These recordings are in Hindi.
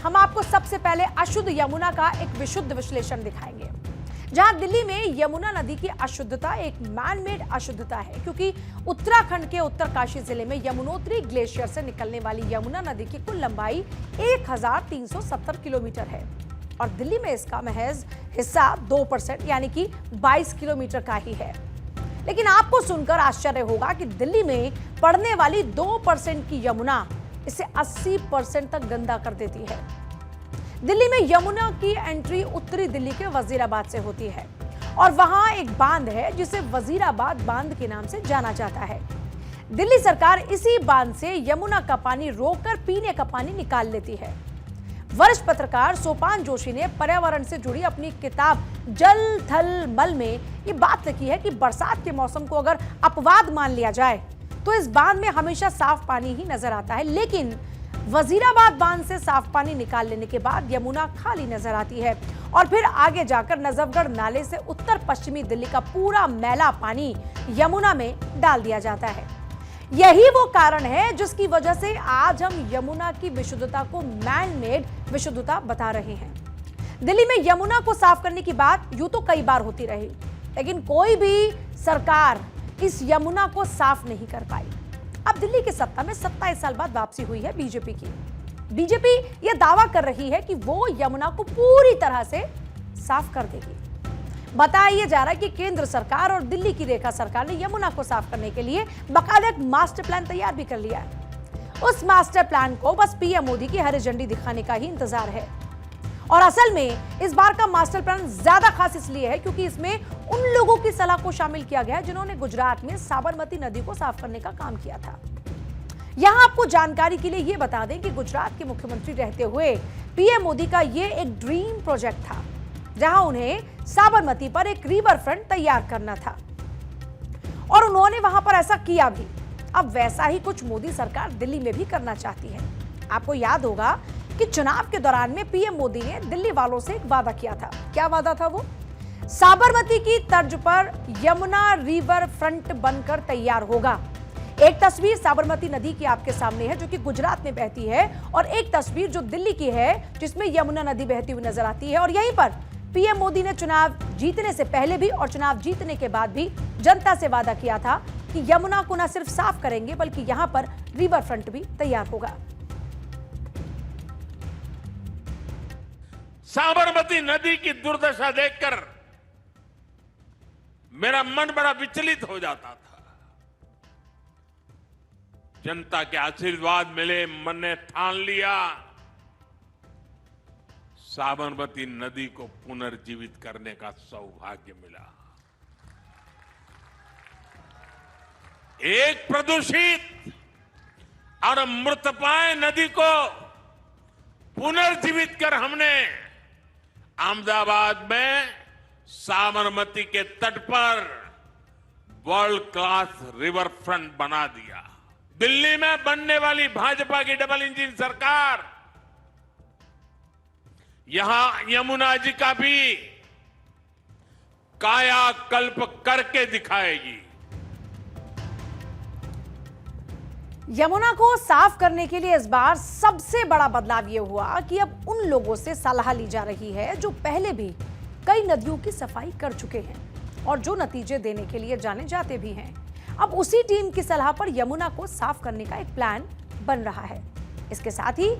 हम आपको सबसे पहले अशुद्ध यमुना का एक विशुद्ध विश्लेषण दिखाएंगे। जहां दिल्ली में यमुना नदी की अशुद्धता एक मैन मेड अशुद्धता है, क्योंकि उत्तराखंड के उत्तरकाशी जिले में यमुनोत्री ग्लेशियर से निकलने वाली यमुना नदी की कुल लंबाई 1370 किलोमीटर है और दिल्ली में इसका महज हिस्सा 2% यानी कि 22 किलोमीटर का ही है। लेकिन आपको सुनकर आश्चर्य होगा कि दिल्ली में पड़ने वाली 2% की यमुना इसे 80% तक गंदा कर देती है। दिल्ली में यमुना की एंट्री उत्तरी दिल्ली के वजीराबाद से होती है और वहां एक बांध है जिसे वजीराबाद बांध के नाम से जाना जाता है। दिल्ली सरकार इसी बांध से यमुना का पानी रोककर पीने का पानी निकाल लेती है। वरिष्ठ पत्रकार सोपान जोशी ने पर्यावरण से जुड़ी अपनी किताब जल थल मल में ये बात लिखी है कि बरसात के मौसम को अगर अपवाद मान लिया जाए तो इस बांध में हमेशा साफ पानी ही नजर आता है, लेकिन वजीराबाद बांध से साफ पानी निकाल लेने के बाद यमुना खाली नजर आती है और फिर आगे जाकर नजफगढ़ नाले से उत्तर पश्चिमी दिल्ली का पूरा मैला पानी यमुना में डाल दिया जाता है। यही वो कारण है जिसकी वजह से आज हम यमुना की विशुद्धता को मैन मेड विशुद्धता बता रहे हैं। दिल्ली में यमुना को साफ करने की बात यूं तो कई बार होती रही, लेकिन कोई भी सरकार इस यमुना को साफ नहीं कर पाई। अब दिल्ली की सत्ता में 27 साल बाद वापसी हुई है बीजेपी की। बीजेपी यह दावा कर रही है कि वो यमुना को पूरी तरह से साफ कर देगी। बताया जा रहा है कि केंद्र सरकार और दिल्ली की रेखा सरकार ने यमुना को साफ करने के लिए बाकायदा एक मास्टर प्लान तैयार भी कर लिया है। उस मास्टर प्लान को बस पीएम मोदी की हरी झंडी दिखाने का ही इंतजार है। और असल में इस बार का मास्टर प्लान ज्यादा खास इसलिए है क्योंकि इसमें उन लोगों की सलाह को शामिल किया गया है जिन्होंने गुजरात में साबरमती नदी को साफ करने का काम किया था। यहां आपको जानकारी के लिए यह बता दें कि गुजरात के मुख्यमंत्री रहते हुए पीएम मोदी का यह एक ड्रीम प्रोजेक्ट था, जहां उन्हें साबरमती पर एक रिवर फ्रंट तैयार करना था और उन्होंने वहां पर ऐसा किया भी। अब वैसा ही कुछ मोदी सरकार दिल्ली में भी करना चाहती है। आपको याद होगा कि चुनाव के दौरान में पीएम मोदी ने दिल्ली वालों से एक वादा किया था। क्या वादा था वो? साबरमती की तर्ज पर यमुना रिवर फ्रंट बनकर तैयार होगा। एक तस्वीर साबरमती नदी की आपके सामने है जो कि गुजरात में बहती है और एक तस्वीर जो दिल्ली की है जिसमें यमुना नदी बहती हुई नजर आती है। और यहीं पर पीएम मोदी ने चुनाव जीतने से पहले भी और चुनाव जीतने के बाद भी जनता से वादा किया था कि यमुना को न सिर्फ साफ करेंगे बल्कि यहां पर रिवर फ्रंट भी तैयार होगा। साबरमती नदी की दुर्दशा देखकर मेरा मन बड़ा विचलित हो जाता था। जनता के आशीर्वाद मिले, मन ने ठान लिया साबरमती नदी को पुनर्जीवित करने का सौभाग्य मिला। एक प्रदूषित और मृतप्राय नदी को पुनर्जीवित कर हमने अहमदाबाद में साबरमती के तट पर वर्ल्ड क्लास रिवर फ्रंट बना दिया। दिल्ली में बनने वाली भाजपा की डबल इंजन सरकार यहां यमुना जी का भी कायाकल्प करके दिखाएगी। यमुना को साफ करने के लिए इस बार सबसे बड़ा बदलाव यह हुआ कि अब उन लोगों से सलाह ली जा रही है जो पहले भी कई नदियों की सफाई कर चुके हैं और जो नतीजे देने के लिए जाने जाते भी हैं। अब उसी टीम की सलाह पर यमुना को साफ करने का एक प्लान बन रहा है। इसके साथ ही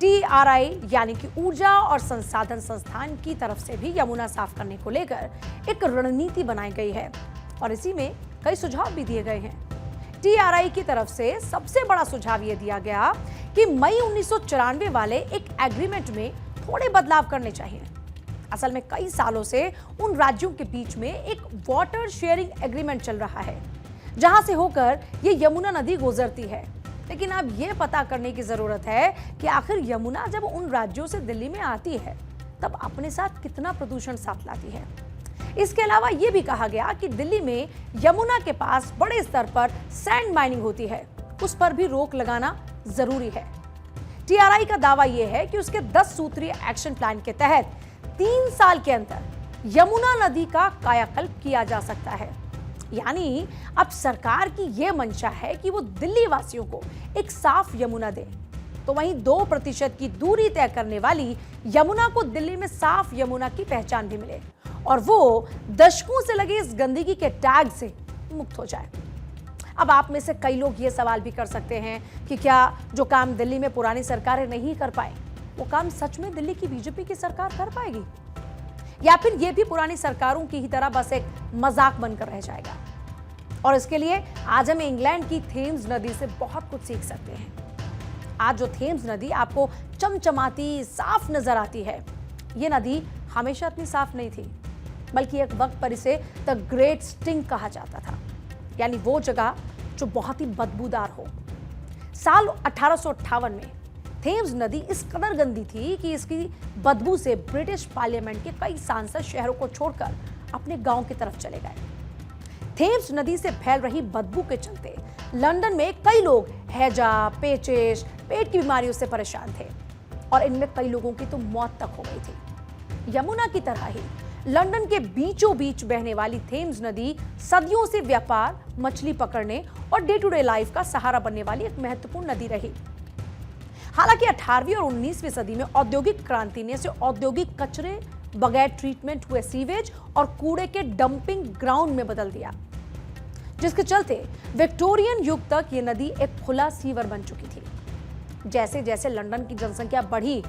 TRI यानी कि ऊर्जा और संसाधन संस्थान की तरफ से भी यमुना साफ करने को लेकर एक रणनीति बनाई गई है और इसी में कई सुझाव भी दिए गए हैं। TRI की तरफ से सबसे बड़ा सुझाव यह दिया गया कि मई 1994 वाले एक एग्रीमेंट में थोड़े बदलाव करने चाहिए। असल में कई सालों से उन राज्यों के बीच में एक वाटर शेयरिंग एग्रीमेंट चल रहा है जहां से होकर यह यमुना नदी गुजरती है। लेकिन अब यह पता करने की जरूरत है कि आखिर यमुना जब उन राज्यों से दिल्ली में आती है तब अपने साथ कितना प्रदूषण साथ लाती है। इसके अलावा यह भी कहा गया कि दिल्ली में यमुना के पास बड़े स्तर पर सैंड माइनिंग होती है, उस पर भी रोक लगाना जरूरी है। TRI का दावा यह है कि उसके 10 सूत्रीय एक्शन प्लान के तहत 3 साल के अंदर यमुना नदी का कायाकल्प किया जा सकता है। यानी अब सरकार की यह मंशा है कि वो दिल्ली वासियों को एक साफ यमुना दे। तो वहीं 2% की दूरी तय करने वाली यमुना को दिल्ली में साफ यमुना की पहचान भी मिले और वो दशकों से लगे इस गंदगी के टैग से मुक्त हो जाए। अब आप में से कई लोग ये सवाल भी कर सकते हैं कि क्या जो काम दिल्ली में पुरानी सरकारें नहीं कर पाए वो काम सच में दिल्ली की बीजेपी की सरकार कर पाएगी, या फिर ये भी पुरानी सरकारों की ही तरह बस एक मजाक बनकर रह जाएगा। और इसके लिए आज हम इंग्लैंड की थेम्स नदी से बहुत कुछ सीख सकते हैं। आज जो थेम्स नदी आपको चमचमाती साफ नजर आती है, ये नदी हमेशा इतनी साफ नहीं थी, बल्कि एक वक्त पर इसे द ग्रेट स्टिंक कहा जाता था, यानी वो जगह जो बहुत ही बदबूदार हो। साल 1858 में थेम्स नदी इस कदर गंदी थी कि इसकी बदबू से ब्रिटिश पार्लियामेंट के कई सांसद शहरों को छोड़कर अपने गांव की तरफ चले गए। थेम्स नदी से फैल रही बदबू के चलते लंदन में कई लोग हैजा, पेचिश, पेट की बीमारियों से परेशान थे और इनमें कई लोगों की तो मौत तक हो गई थी। यमुना की तरह ही लंदन के बीचों बीच बहने वाली थेम्स नदी सदियों से व्यापार, मछली पकड़ने और डे टू डे लाइफ का सहारा बनने वाली एक महत्वपूर्ण नदी रही। हालांकि 18वीं और 19वीं सदी में औद्योगिक क्रांति ने इसे औद्योगिक कचरे, बगैर ट्रीटमेंट हुए सीवेज और कूड़े के डंपिंग ग्राउंड में बदल दिया, जिसके चलते विक्टोरियन युग तक ये नदी एक खुला सीवर बन चुकी थी। जैसे जैसे लंदन की जनसंख्या बढ़ी,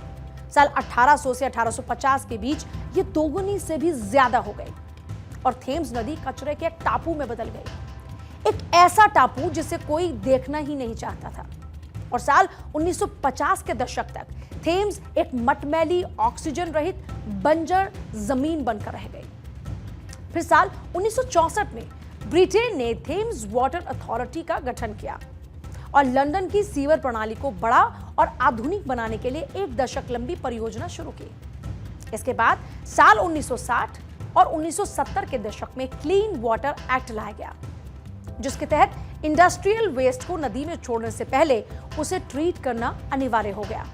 साल 1800 से 1850 के बीच ये दोगुनी से भी ज्यादा हो गई और थेम्स नदी कचरे के एक टापू में बदल गई, एक ऐसा टापू जिसे कोई देखना ही नहीं चाहता था। और साल 1950 के दशक तक थेम्स एक मटमैली, ऑक्सीजन रहित बंजर जमीन बनकर रह गई। फिर साल 1964 में ब्रिटेन ने थेम्स वाटर अथॉरिटी का गठन किया और लंदन की सीवर प्रणाली को बड़ा और आधुनिक बनाने के लिए 1 दशक लंबी परियोजना शुरू की। इसके बाद साल 1960 और 1970 के दशक में क्लीन वाटर एक्ट लाया गया, जिसके तहत इंडस्ट्रियल वेस्ट को नदी में छोड़ने से पहले उसे ट्रीट करना अनिवार्य हो गया।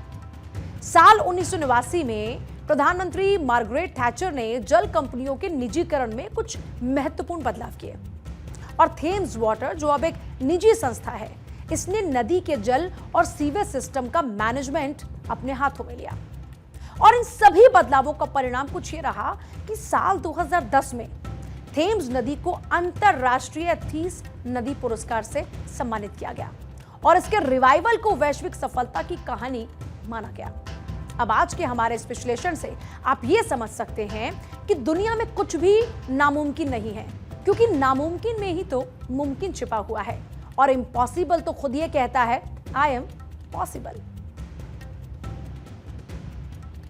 साल 1989 में प्रधानमंत्री मार्गरेट थैचर ने जल कंपनियों के निजीकरण में कुछ महत्वपूर्ण बदलाव किए और थेम्स वाटर, जो अब एक निजी संस्था है, इसने नदी के जल और सीवेज सिस्टम का मैनेजमेंट अपने हाथों में लिया। और इन सभी बदलावों का परिणाम कुछ ये रहा कि साल 2010 में थेम्स नदी को अंतरराष्ट्रीय थीस नदी पुरस्कार से सम्मानित किया गया और इसके रिवाइवल को वैश्विक सफलता की कहानी माना गया। अब आज के हमारे इस विश्लेषण से आप ये समझ सकते हैं कि दुनिया में कुछ भी नामुमकिन नहीं है, क्योंकि नामुमकिन में ही तो मुमकिन छिपा हुआ है और इम्पॉसिबल तो खुद ये कहता है, आई एम पॉसिबल।